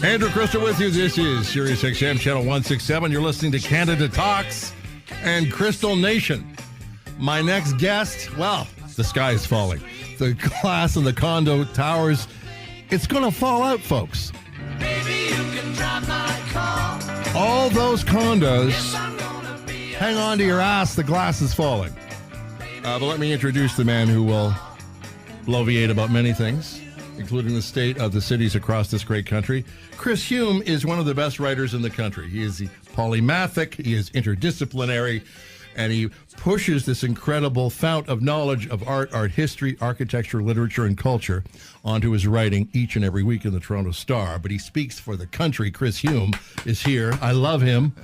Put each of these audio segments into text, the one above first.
Andrew Krystal with you. This is Sirius XM Channel 167. You're listening to Canada Talks and Krystal Nation. My next guest, well, the sky is falling. The glass in the condo towers, it's going to fall out, folks. Baby, you can drive my car. All those condos, hang on to your ass, the glass is falling. But let me introduce the man who will bloviate about many things, including the state of the cities across this great country. Hume is one of the best writers in the country. He is polymathic, he is interdisciplinary, and he pushes this incredible fount of knowledge of art history, architecture, literature, and culture onto his writing each and every week in the Toronto Star. But he speaks for the country. Hume is here. I love him.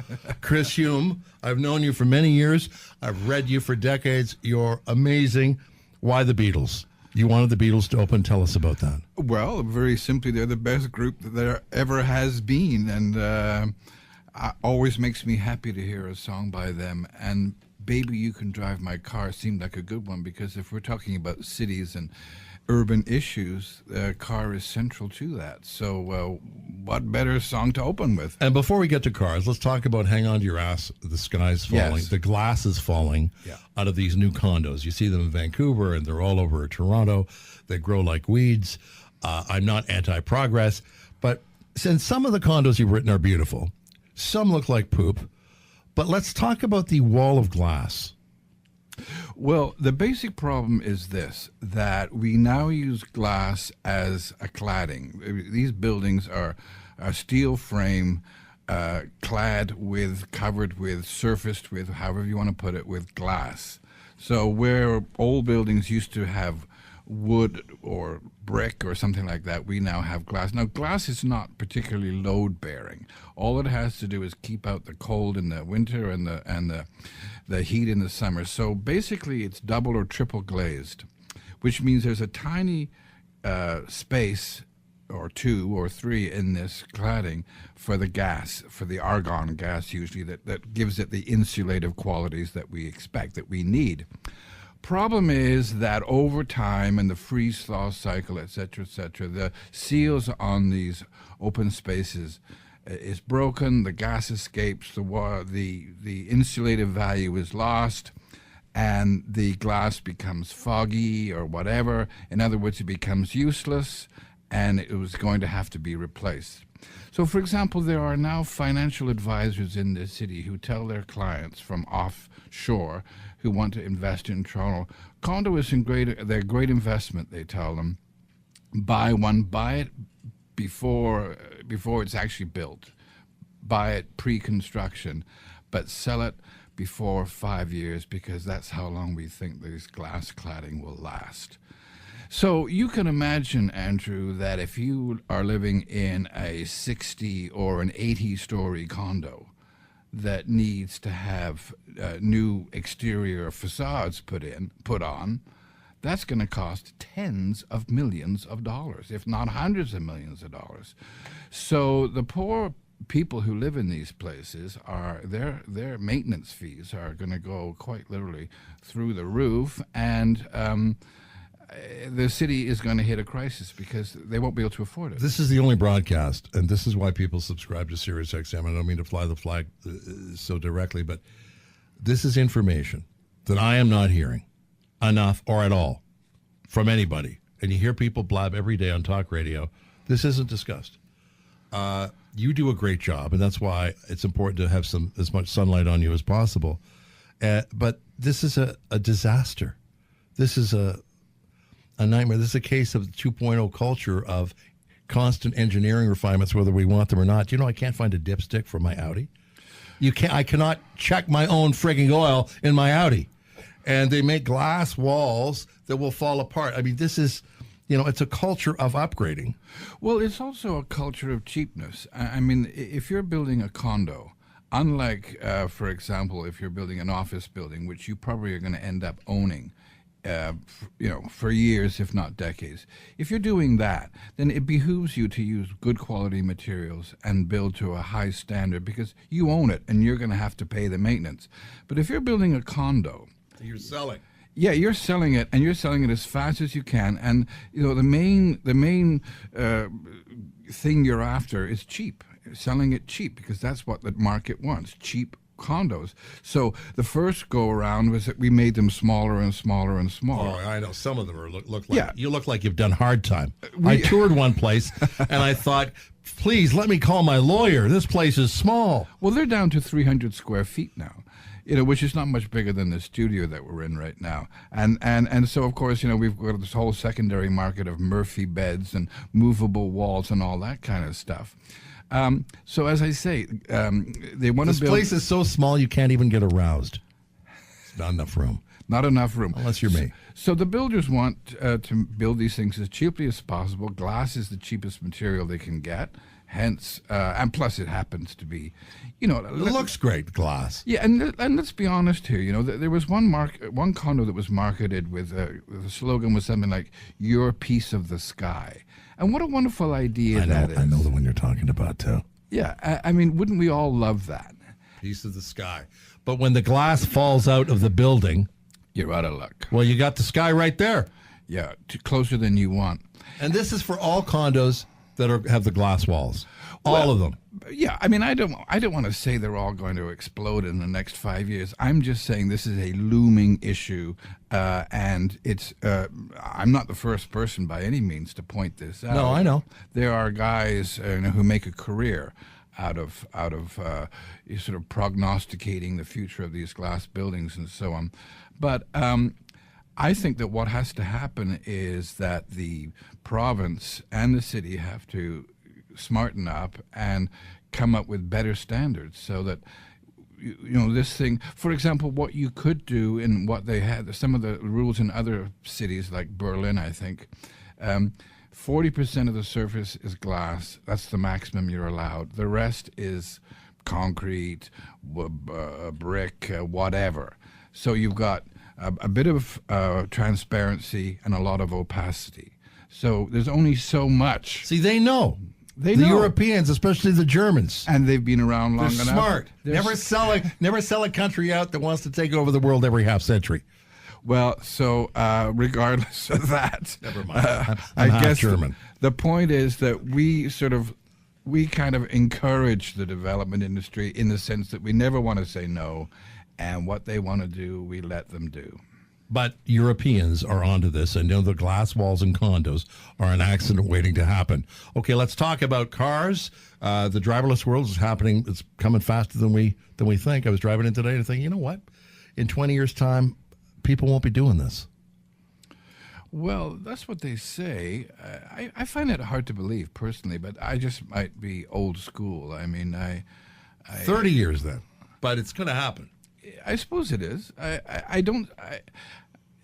Hume, I've known you for many years. I've read you for decades. You're amazing. Why the Beatles? You wanted the Beatles to open. Tell us about that. Well, very simply, they're the best group that there ever has been, and always makes me happy to hear a song by them. And Baby, You Can Drive My Car seemed like a good one, because if we're talking about cities and urban issues, car is central to that. So what better song to open with? And before we get to cars, let's talk about Hang On to Your Ass, the sky's falling, Yes. the glass is falling out of these new condos. You see them in Vancouver, and they're all over Toronto. They grow like weeds. I'm not anti-progress, but since some of the condos you've written are beautiful, some look like poop. But let's talk about the wall of glass. Well, the basic problem is this, that we now use glass as a cladding. These buildings are a steel frame covered with, surfaced with, however you want to put it, with glass. So where old buildings used to have wood or brick or something like that, we now have glass. Now, glass is not particularly load-bearing. All it has to do is keep out the cold in the winter and the heat in the summer. So basically, it's double or triple glazed, which means there's a tiny space or two or three in this cladding for the gas, for the argon gas usually, that gives it the insulative qualities that we expect, that we need. Problem is that over time and the freeze-thaw cycle, et cetera, the seals on these open spaces is broken, the gas escapes, the insulative value is lost, and the glass becomes foggy or whatever. In other words, it becomes useless, and it was going to have to be replaced. So, for example, there are now financial advisors in the city who tell their clients from offshore who want to invest in Toronto, condo is they're great investment, they tell them. Buy it before it's actually built. Buy it pre-construction, but sell it before 5 years, because that's how long we think this glass cladding will last. So you can imagine, Andrew, that if you are living in a 60 or an 80-story condo that needs to have new exterior facades put on, that's going to cost tens of millions of dollars, if not hundreds of millions of dollars. So the poor people who live in these places are their maintenance fees are going to go quite literally through the roof, and the city is going to hit a crisis because they won't be able to afford it. This is the only broadcast, and this is why people subscribe to Sirius XM. I don't mean to fly the flag so directly, but this is information that I am not hearing enough or at all from anybody. And you hear people blab every day on talk radio. This isn't discussed. You do a great job, and that's why it's important to have as much sunlight on you as possible. But this is a disaster. This is a nightmare. This is a case of the 2.0 culture of constant engineering refinements, whether we want them or not. You know, I can't find a dipstick for my Audi. I cannot check my own frigging oil in my Audi. And they make glass walls that will fall apart. I mean, this is, it's a culture of upgrading. Well, it's also a culture of cheapness. I mean, if you're building a condo, unlike, for example, if you're building an office building, which you probably are going to end up owning, for years, if not decades. If you're doing that, then it behooves you to use good quality materials and build to a high standard, because you own it and you're going to have to pay the maintenance. But if you're building a condo, you're selling. Yeah, you're selling it, and you're selling it as fast as you can. And the main thing you're after is cheap. Selling it cheap because that's what the market wants: cheap condos. So the first go around was that we made them smaller and smaller and smaller. Oh, I know. Some of them look like Yeah. you look like you've done hard time. I toured one place, and I thought, please let me call my lawyer. This place is small. Well, they're down to 300 square feet now, which is not much bigger than the studio that we're in right now. And so, of course, we've got this whole secondary market of Murphy beds and movable walls and all that kind of stuff. So, as I say, they want to This build... place is so small you can't even get aroused. It's not enough room. Not enough room. Unless you're me. So the builders want to build these things as cheaply as possible. Glass is the cheapest material they can get. Hence, and plus it happens to be, It looks great, glass. Yeah, and let's be honest here. There was one condo that was marketed with the slogan was something like "Your piece of the sky," and what a wonderful idea that is. I know the one you're talking about, too. Yeah, I mean, wouldn't we all love that? Piece of the sky. But when the glass falls out of the building, You're out of luck. well, you got the sky right there. Yeah, closer than you want. And this is for all condos that have the glass walls. All of them. Yeah, I mean, I don't want to say they're all going to explode in the next 5 years. I'm just saying this is a looming issue, and it's. I'm not the first person by any means to point this out. No, I know. There are guys who make a career out of sort of prognosticating the future of these glass buildings and so on, but. I think that what has to happen is that the province and the city have to smarten up and come up with better standards so that this thing, for example, what you could do in what they had, some of the rules in other cities like Berlin, I think, 40% of the surface is glass. That's the maximum you're allowed. The rest is concrete, brick, whatever. So you've got a bit of transparency and a lot of opacity. So there's only so much. See, they know. They the know. Europeans, especially the Germans. And they've been around long They're enough. smart. They're Never sell a country out that wants to take over the world every half century. Well, so regardless of that, Never mind. I'm I half guess German. The point is that we kind of encourage the development industry in the sense that we never want to say no, and what they want to do, we let them do. But Europeans are onto this and know the glass walls in condos are an accident waiting to happen. Okay, let's talk about cars. The driverless world is happening. It's coming faster than we think. I was driving in today and thinking, you know what? In 20 years' time, people won't be doing this. Well, that's what they say. I find it hard to believe personally, but I just might be old school. I mean, 30 years then. But it's going to happen. I suppose it is.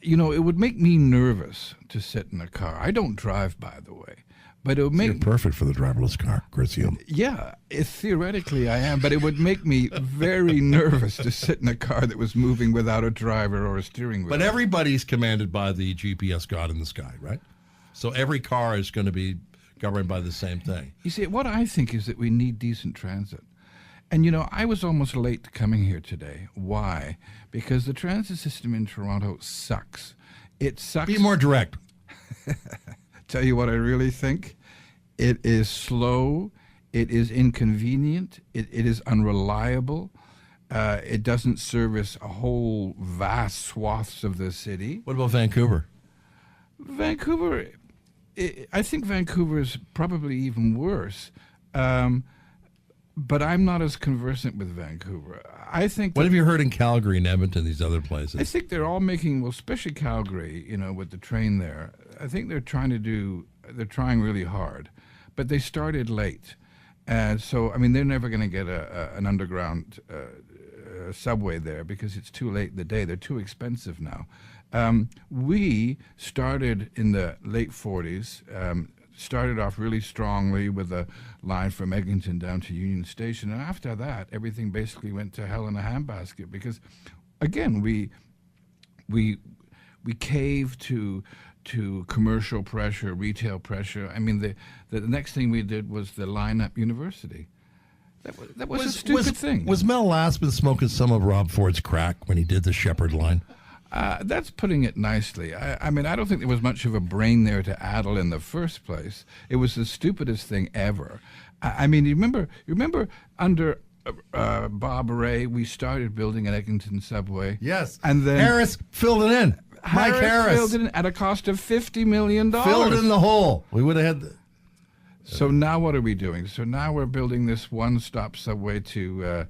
It would make me nervous to sit in a car. I don't drive, by the way, but it would make. You're perfect for the driverless car, Krystal. Yeah, theoretically I am, but it would make me very nervous to sit in a car that was moving without a driver or a steering wheel. But everybody's commanded by the GPS God in the sky, right? So every car is going to be governed by the same thing. You see, what I think is that we need decent transit. And, I was almost late to coming here today. Why? Because the transit system in Toronto sucks. It sucks. Be more direct. Tell you what I really think. It is slow. It is inconvenient. It is unreliable. It doesn't service a whole vast swaths of the city. What about Vancouver? Vancouver, I think Vancouver is probably even worse. But I'm not as conversant with Vancouver. I think. What have you heard in Calgary and Edmonton, these other places? I think they're all making, well, especially Calgary, with the train there. I think they're trying really hard, but they started late. So, I mean, they're never going to get an underground subway there because it's too late in the day. They're too expensive now. We started in the late 40s, started off really strongly with a line from Eglinton down to Union Station. And after that, everything basically went to hell in a handbasket because, again, we caved to commercial pressure, retail pressure. I mean, the next thing we did was the line-up university. That was a stupid thing. Was Mel Lastman smoking some of Rob Ford's crack when he did the Shepherd line? That's putting it nicely. I mean, I don't think there was much of a brain there to addle in the first place. It was the stupidest thing ever. I mean, you remember under Bob Ray, we started building an Eglinton subway. Yes. And then Harris filled it in. Mike Harris filled it in at a cost of $50 million. filled in the hole. We would have had. So now what are we doing? So now we're building this one-stop subway to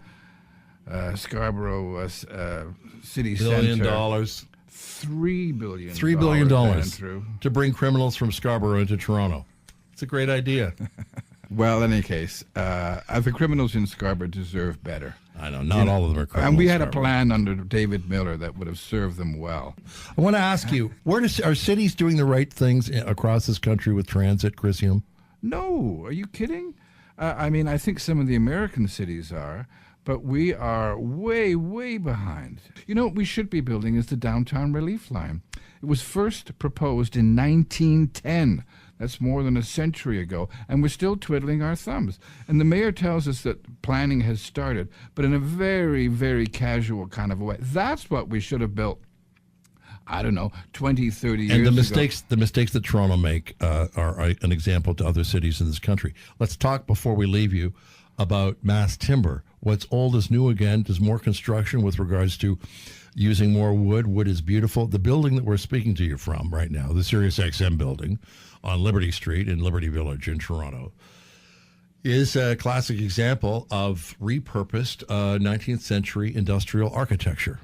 Scarborough City $1 billion. Centre. $3 billion. $3 billion Andrew. to bring criminals from Scarborough into Toronto. It's a great idea. Well, in any case, the criminals in Scarborough deserve better. I know, not all of them are criminals. And we had a Scarborough. plan under David Miller that would have served them well. I want to ask you, are cities doing the right things across this country with transit, Chris Hume? No, are you kidding? I mean, I think some of the American cities are, but we are way, way behind. You know what we should be building is the downtown relief line. It was first proposed in 1910. That's more than a century ago, and we're still twiddling our thumbs. And the mayor tells us that planning has started, but in a very, very casual kind of a way. That's what we should have built, I don't know, 20, 30 years ago. And the mistakes that Toronto make are an example to other cities in this country. Let's talk before we leave you about mass timber. What's old is new again. There's more construction with regards to using more wood. Wood is beautiful. The building that we're speaking to you from right now, the Sirius XM building on Liberty Street in Liberty Village in Toronto, is a classic example of repurposed 19th century industrial architecture.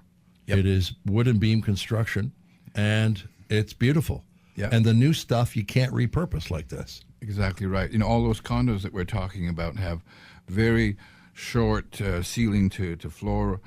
Yep. It is wood and beam construction, and it's beautiful. Yep. And the new stuff you can't repurpose like this. Exactly right. You know, all those condos that we're talking about have very short ceiling to floor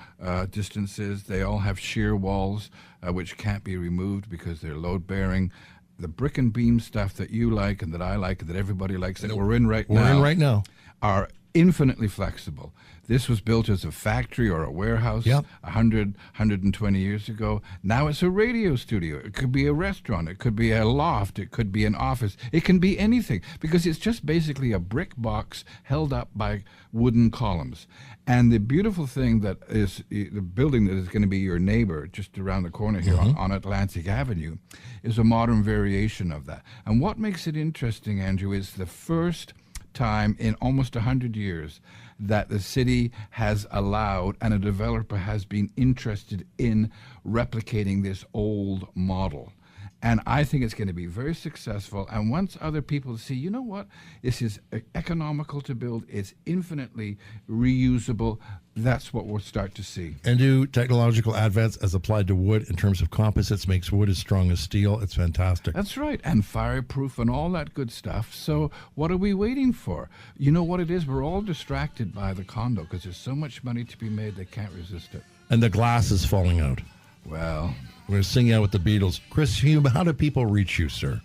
distances. They all have shear walls, which can't be removed because they're load bearing. The brick and beam stuff that you like and that I like and that everybody likes that we're in right now are infinitely flexible. This was built as a factory or a warehouse 100, 120 years ago. Now it's a radio studio. It could be a restaurant. It could be a loft. It could be an office. It can be anything because it's just basically a brick box held up by wooden columns. And the beautiful thing that is the building that is going to be your neighbor just around the corner here on Atlantic Avenue is a modern variation of that. And what makes it interesting, Andrew, is the first time in almost 100 years that the city has allowed and a developer has been interested in replicating this old model. And I think it's going to be very successful. And once other people see, you know what, this is economical to build, it's infinitely reusable, that's what we'll start to see. And do technological advance as applied to wood in terms of composites makes wood as strong as steel. It's fantastic. That's right, and fireproof and all that good stuff. So what are we waiting for? You know what it is? We're all distracted by the condo because there's so much money to be made they can't resist it. And the glass is falling out. Well, we're going to sing out with the Beatles. Chris Hume, how do people reach you, sir?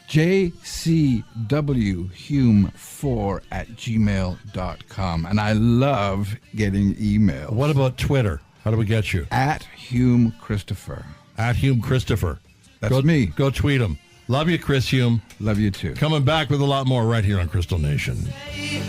jcwhume4@gmail.com. And I love getting emails. What about Twitter? How do we get you? At Hume Christopher. At Hume Christopher. That's me. Go tweet him. Love you, Chris Hume. Love you too. Coming back with a lot more right here on Crystal Nation. Hey,